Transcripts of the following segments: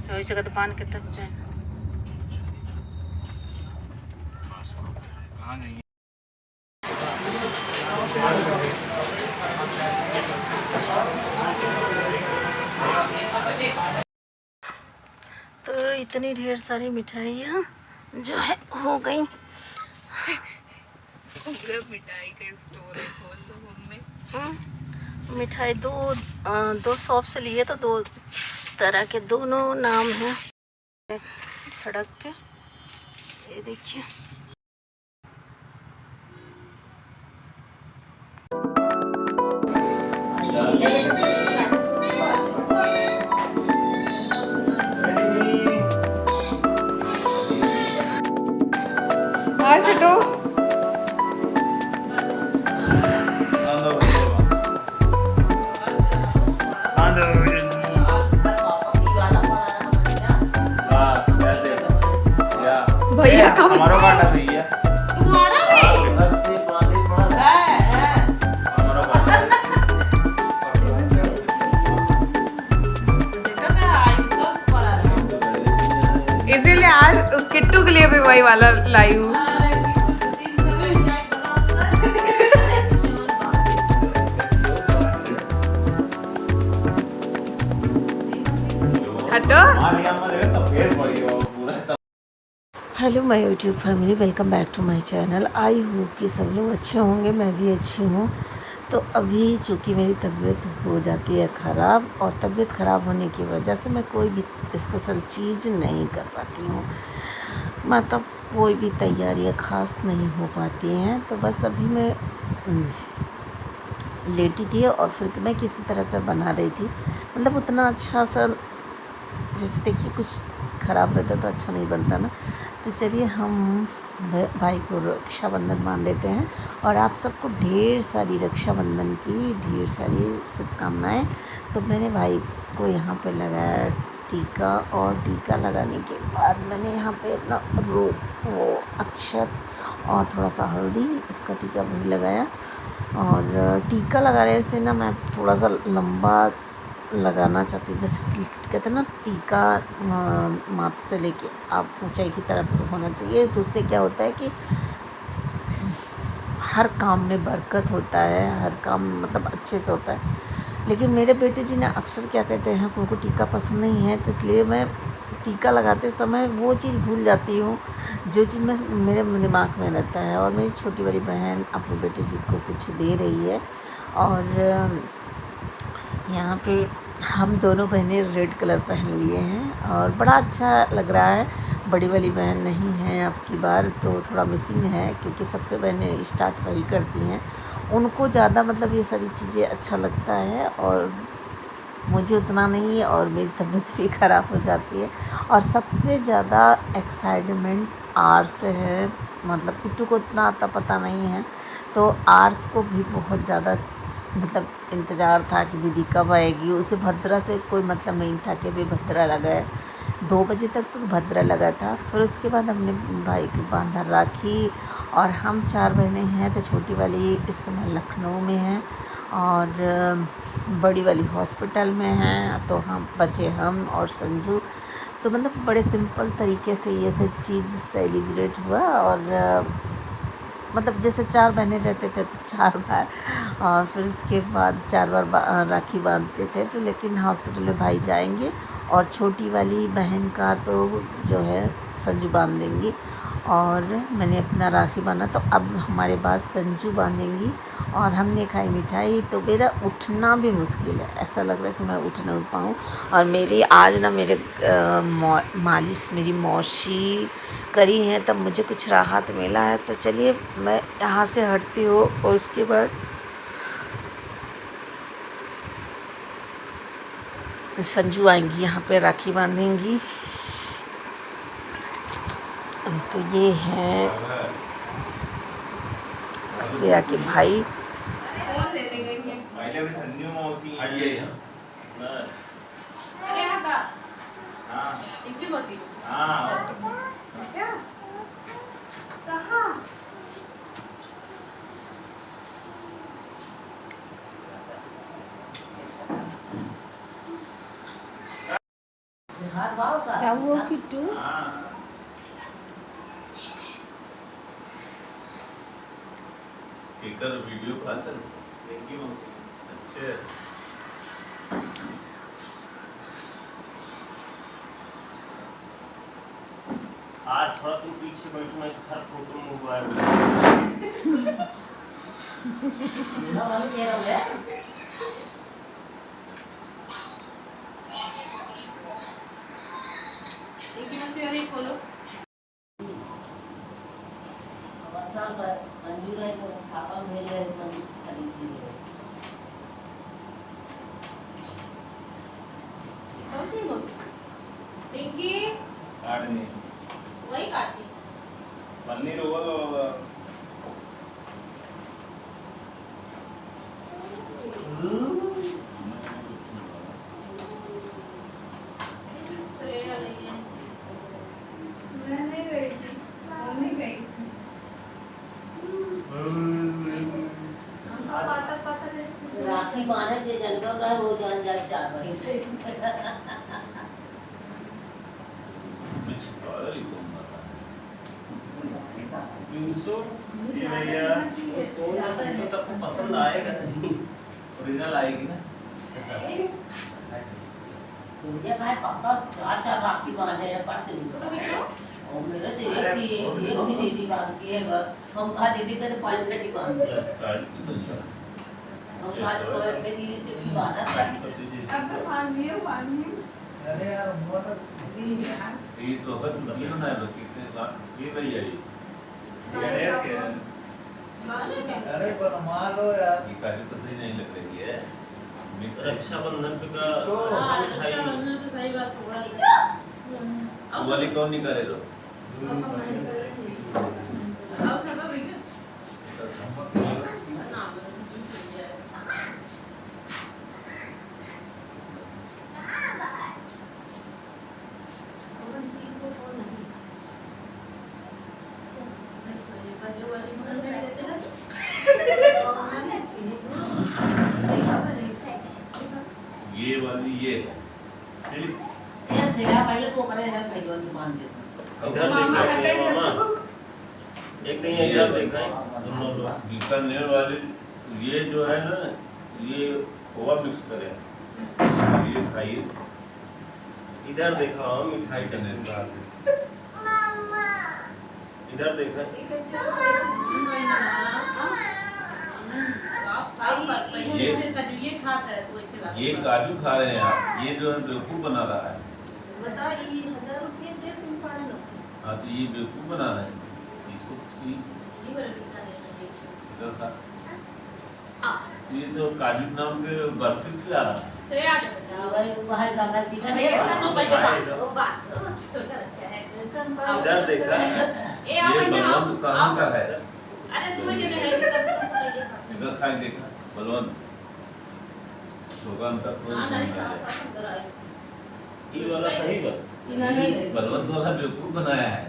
सही से बांध के तब जाए। तो इतनी ढेर सारी मिठाइयाँ जो है हो गई। मिठाई का स्टोर है, खोल दो मम्मी। मिठाई दो शॉप से लिए तो दो तरह के दोनों नाम हैं सड़क पे। ये देखिए छोटू भैया का हमारा काटा भैया तुम्हारा भी इसीलिए आज किट्टू के लिए भी वही वाला लाई हूँ। हटो। Hello my YouTube family, welcome back to my channel. I hope कि सब लोग अच्छे होंगे, मैं भी अच्छी हूँ। तो अभी चूँकि मेरी तबीयत हो जाती है ख़राब, और तबीयत ख़राब होने की वजह से मैं कोई भी स्पेशल चीज़ नहीं कर पाती हूँ, मतलब कोई भी तैयारियाँ ख़ास नहीं हो पाती हैं। तो बस अभी मैं लेटी थी और फिर मैं किसी तरह से बना रही थी, मतलब उतना अच्छा सा, जैसे देखिए कुछ ख़राब रहता तो अच्छा नहीं बनता ना। तो चलिए हम भाई को रक्षाबंधन मान देते हैं, और आप सबको ढेर सारी रक्षाबंधन की ढेर सारी शुभकामनाएं। तो मैंने भाई को यहाँ पे लगाया टीका, और टीका लगाने के बाद मैंने यहाँ पे अपना वो अक्षत और थोड़ा सा हल्दी, उसका टीका भी लगाया। और टीका लगाने से ना मैं थोड़ा सा लंबा लगाना चाहती हूँ, जैसे कहते हैं ना टीका माथ से लेके आप ऊंचाई की तरफ होना चाहिए। तो उससे क्या होता है कि हर काम में बरकत होता है, हर काम मतलब अच्छे से होता है। लेकिन मेरे बेटे जी ने अक्सर क्या कहते हैं, उनको टीका पसंद नहीं है, तो इसलिए मैं टीका लगाते समय वो चीज़ भूल जाती हूँ जो चीज़ मेरे दिमाग में रहता है। और मेरी छोटी वाली बहन अपने बेटे जी को कुछ दे रही है, और यहाँ पे हम दोनों बहनें रेड कलर पहन लिए हैं और बड़ा अच्छा लग रहा है। बड़ी वाली बहन नहीं है अब की बार, तो थोड़ा मिसिंग है, क्योंकि सबसे बहनें स्टार्ट वही करती हैं, उनको ज़्यादा मतलब ये सारी चीज़ें अच्छा लगता है, और मुझे उतना नहीं है, और मेरी तबीयत भी ख़राब हो जाती है। और सबसे ज़्यादा एक्साइटमेंट आर्स है, मतलब किट्टू को उतना आता पता नहीं है, तो आर्स को भी बहुत ज़्यादा मतलब इंतज़ार था कि दीदी कब आएगी। उसे भद्रा से कोई मतलब नहीं था कि भाई भद्रा लगा है, 2 बजे तक तो भद्रा लगा था। फिर उसके बाद हमने भाई को बांधा राखी, और हम 4 बहनें हैं। तो छोटी वाली इस समय लखनऊ में है, और बड़ी वाली हॉस्पिटल में है, तो हम बचे हम और संजू। तो मतलब बड़े सिंपल तरीके से ये सब चीज़ सेलिब्रेट हुआ। और मतलब जैसे 4 बहनें रहते थे तो 4 बार, और फिर उसके बाद 4 बार राखी बांधते थे। तो लेकिन हॉस्पिटल में भाई जाएंगे, और छोटी वाली बहन का तो जो है संजू बांध देंगी, और मैंने अपना राखी बांधा। तो अब हमारे बाद संजू बांधेंगी, और हमने खाई मिठाई। तो मेरा उठना भी मुश्किल है, ऐसा लग रहा है कि मैं उठ ना पाऊँ। और मेरी आज ना मेरे मालिश मेरी मौसी करी है, तब मुझे कुछ राहत मिला है। तो चलिए मैं यहाँ से हटती हूँ, और उसके बाद संजू आएंगी, यहाँ पे राखी बांधेंगी। तो ये है श्रेया के भाई। क्या हुआ किट्टू? स्पीकर वीडियो कॉल चल अच्छे आज थोड़ा तू पीछे बैठू मैं हर फोटो में हुआ है खोलो पिंकी काट नहीं वही काटती पन्नी रोगा श्रेया ले गई मैं नहीं गई थी मम्मी गई थी हम तो पातक पातक राशि बांधे जे जंगल रहे वो जान जाए 4 बजे यूसु ये भैया उसको सबको पसंद आएगा नहीं ओरिजिनल आएगी ना तुझे भाई पापा 4 राखी बांधे हैं पर और मेरे तो एक भी दीदी बांधती है बस हम कहा दीदी का तो 5-6 बांधते हैं हम आज कोई पे दीदी चुकी बांधा अब तो सामने पानी अरे यार बहुत ये तो है नहीं ना ये भैया अरे बनवा लो यार ये काजू कतली नहीं लग रही है मिक्स रक्षाबंधन का तो मिठाई वो वाली कौन नहीं करे तो ये वाली ये ठीक ये सेवा पहले तो अपने है खरीदों की बांध देते इधर देखा है मामा एक नहीं है इधर देखा है दोनों लोग बीकानेर वाली ये जो है ना ये खोआ मिक्स करे ये खाइए इधर देखा हाँ मिठाई बीकानेर का इधर देखा ये काजू खा रहे हैं आप ये जो है बेवकूफ बना रहा है हाँ तो ये बेवकूफ बना रहा है इसको इधर खा ये तो काजू नाम के बर्फी खिला रहा है वही गाना की इधर देखा ये बलवंत कहाँ का है अरे तू ये नहीं इधर खाए देखा बलवंत दुकान का कोई नहीं है ये वाला सही बात बलवंत वाला बेवकूफ बनाया है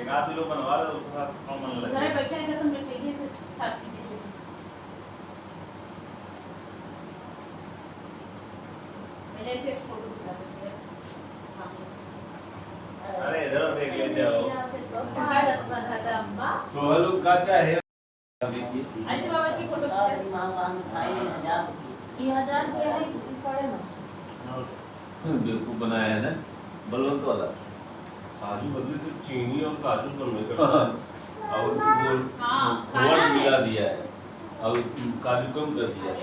एक आदमी लोग बनवा रहे उसके साथ कॉमन लगे घरे बैठे हैं तो मिठाई से छाप दीजिए मैंने ऐसे एक फोटो दिखा दिया अरे इधर देख लेते हो तो हेलो का चाहे देखिए आज बाबा की फोटो मिठाई 1000 रुपये ये 1000 के है 950 बेवकूफ बनाया है ना बलवंत वाला काजू बदले से चीनी और काजू बनने का और वो हाँ, खोआ खाना है। मिला दिया है और काजू कम कर दिया है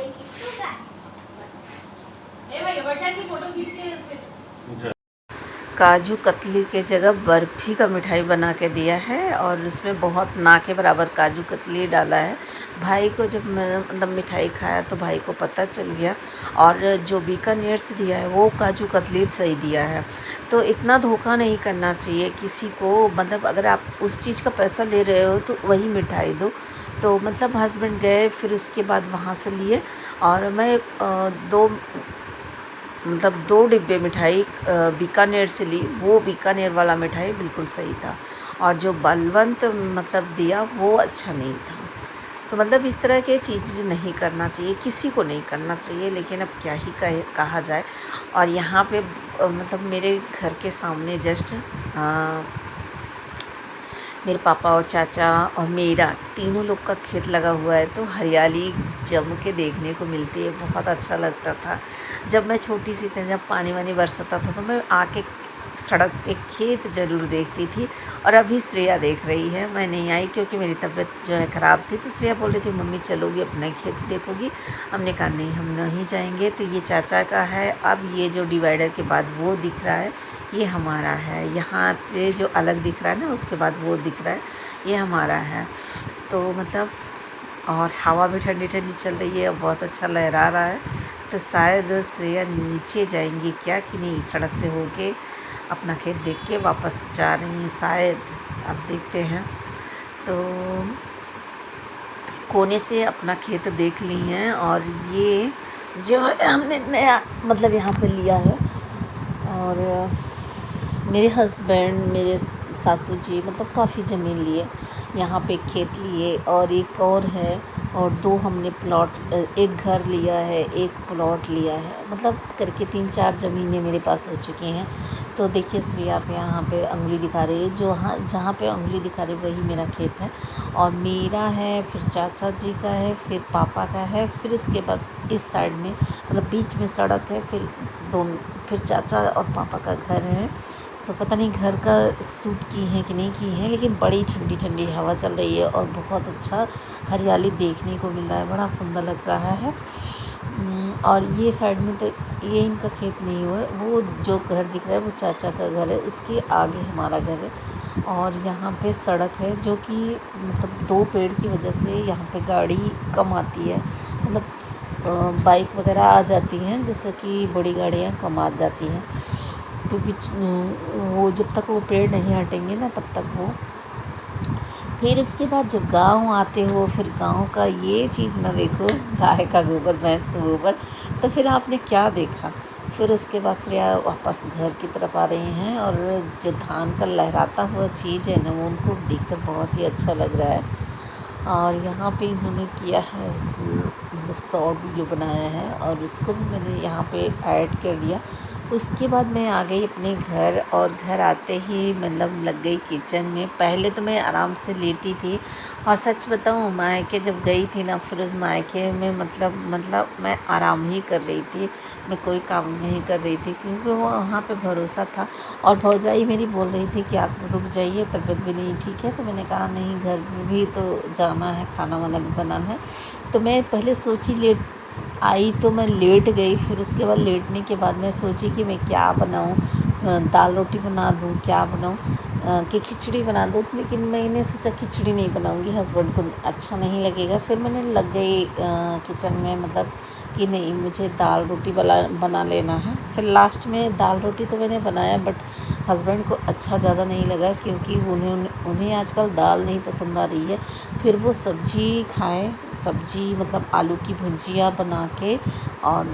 ए भाई बैठा की फोटो खींच के काजू कतली के जगह बर्फ़ी का मिठाई बना के दिया है और उसमें बहुत ना के बराबर काजू कतली डाला है। भाई को जब मैं मतलब मिठाई खाया तो भाई को पता चल गया और जो बीकानेर से दिया है वो काजू कतली सही दिया है। तो इतना धोखा नहीं करना चाहिए किसी को, मतलब अगर आप उस चीज़ का पैसा ले रहे हो तो वही मिठाई दो। तो मतलब हस्बैंड गए, फिर उसके बाद वहाँ से लिए और मैं दो डिब्बे मिठाई बीकानेर से ली। वो बीकानेर वाला मिठाई बिल्कुल सही था और जो बलवंत मतलब दिया वो अच्छा नहीं था। तो मतलब इस तरह के चीज़ नहीं करना चाहिए, किसी को नहीं करना चाहिए, लेकिन अब क्या ही कहा जाए। और यहाँ पे मतलब मेरे घर के सामने जस्ट मेरे पापा और चाचा और मेरा तीनों लोग का खेत लगा हुआ है, तो हरियाली जम के देखने को मिलती है, बहुत अच्छा लगता था। जब मैं छोटी सी थी, जब पानी वानी बरसता था, तो मैं आके सड़क पे खेत ज़रूर देखती थी। और अभी श्रेया देख रही है, मैं नहीं आई क्योंकि मेरी तबीयत जो है ख़राब थी। तो श्रेया बोल रही थी मम्मी चलोगी अपना खेत देखोगी। हमने कहा नहीं, हम नहीं जाएंगे। तो ये चाचा का है। अब ये जो डिवाइडर के बाद वो दिख रहा है, ये हमारा है। यहाँ पे जो अलग दिख रहा है ना, उसके बाद वो दिख रहा है, ये हमारा है। तो मतलब और हवा भी ठंडी ठंडी चल रही है और बहुत अच्छा लहरा रहा है। तो शायद श्रेया नीचे जाएंगी क्या कि नहीं, सड़क से होके अपना खेत देख के वापस जा रही हैं शायद, अब देखते हैं। तो कोने से अपना खेत देख ली हैं। और ये जो है हमने नया मतलब यहाँ पे लिया है। और मेरे हस्बैंड, मेरे सासू जी मतलब काफ़ी ज़मीन लिए, यहाँ पे खेत लिए और एक और है, और 2 हमने प्लॉट, एक घर लिया है, एक प्लॉट लिया है, मतलब करके 3-4 ज़मीनें मेरे पास हो चुकी हैं। तो देखिए श्रेया पे यहाँ पे उंगली दिखा रही है, जो हाँ जहाँ पे उंगली दिखा रही है वही मेरा खेत है। और मेरा है, फिर चाचा जी का है, फिर पापा का है, फिर इसके बाद इस साइड में मतलब बीच में सड़क है, फिर चाचा और पापा का घर है। तो पता नहीं घर का सूट की है कि नहीं की है, लेकिन बड़ी ठंडी ठंडी हवा चल रही है और बहुत अच्छा हरियाली देखने को मिल रहा है, बड़ा सुंदर लग रहा है। और ये साइड में तो ये इनका खेत नहीं हुआ है, वो जो घर दिख रहा है वो चाचा का घर है, उसके आगे हमारा घर है। और यहाँ पे सड़क है जो कि मतलब 2 पेड़ की वजह से यहाँ पे गाड़ी कम आती है, मतलब बाइक वगैरह आ जाती हैं, जैसे कि बड़ी गाड़ियाँ कम आ जाती हैं, क्योंकि वो जब तक वो पेड़ नहीं हटेंगे ना तब तक वो। फिर उसके बाद जब गांव आते हो, फिर गांव का ये चीज़ ना देखो, गाय का गोबर, भैंस का गोबर, तो फिर आपने क्या देखा। फिर उसके बाद श्रेया वापस घर की तरफ आ रही हैं, और जो धान का लहराता हुआ चीज़ है ना, वो उनको देखकर बहुत ही अच्छा लग रहा है। और यहाँ पे इन्होंने किया है मतलब शॉर्ट वीडियो बनाया है, और उसको भी मैंने यहाँ पे ऐड कर दिया। उसके बाद मैं आ गई अपने घर, और घर आते ही मतलब लग गई किचन में। पहले तो मैं आराम से लेटी थी, और सच बताऊँ मायके जब गई थी ना, फिर मायके में मतलब मैं आराम ही कर रही थी, मैं कोई काम नहीं कर रही थी, क्योंकि वो वहाँ पे भरोसा था। और भौजाई मेरी बोल रही थी कि आप रुक जाइए, तबीयत भी नहीं ठीक है। तो मैंने कहा नहीं, घर में भी तो जाना है, खाना वाना भी बनाना है। तो मैं पहले सोची लेट आई, तो मैं लेट गई। फिर उसके बाद लेटने के बाद मैं सोची कि मैं क्या बनाऊँ, दाल रोटी बना दूँ, क्या बनाऊँ, कि खिचड़ी बना दूँ। लेकिन मैंने सोचा खिचड़ी नहीं बनाऊँगी, हस्बैंड को अच्छा नहीं लगेगा। फिर मैंने लग गई किचन में, मतलब कि नहीं मुझे दाल रोटी बना लेना है। फिर लास्ट में दाल रोटी तो मैंने बनाया, बट हस्बैंड को अच्छा ज़्यादा नहीं लगा, क्योंकि उन्हें आजकल दाल नहीं पसंद आ रही है। फिर वो सब्ज़ी खाए, सब्ज़ी मतलब आलू की भुजिया बना के, और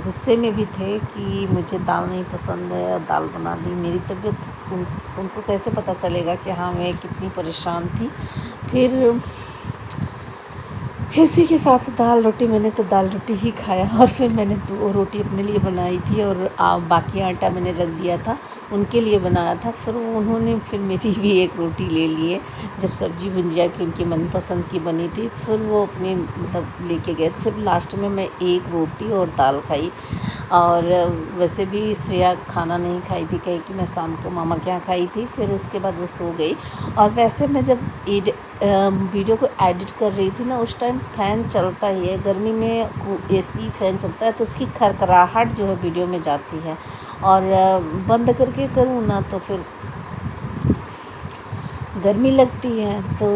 गुस्से में भी थे कि मुझे दाल नहीं पसंद है, दाल बना दी। मेरी तबीयत उनको कैसे पता चलेगा कि हाँ मैं कितनी परेशान थी। फिर इसी के साथ दाल रोटी, मैंने तो दाल रोटी ही खाया। और फिर मैंने 2 रोटी अपने लिए बनाई थी, और बाकी आटा मैंने रख दिया था, उनके लिए बनाया था। फिर उन्होंने फिर मेरी भी 1 रोटी ले लिए, जब सब्ज़ी भुजिया की उनकी मनपसंद की बनी थी। फिर वो अपने मतलब लेके गए। फिर लास्ट में मैं 1 रोटी और दाल खाई। और वैसे भी श्रेया खाना नहीं खाई थी, कहीं कि मैं शाम को मामा के यहाँ खाई थी। फिर उसके बाद वो सो गई। और वैसे मैं जब वीडियो को एडिट कर रही थी ना, उस टाइम फ़ैन चलता ही है, गर्मी में एसी फ़ैन चलता है, तो उसकी खरखराहट जो है वीडियो में जाती है। और बंद करके करूँ ना तो फिर गर्मी लगती है। तो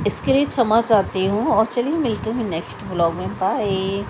इसके लिए क्षमा चाहती हूँ। और चलिए मिलते हैं नेक्स्ट व्लॉग में, बाय।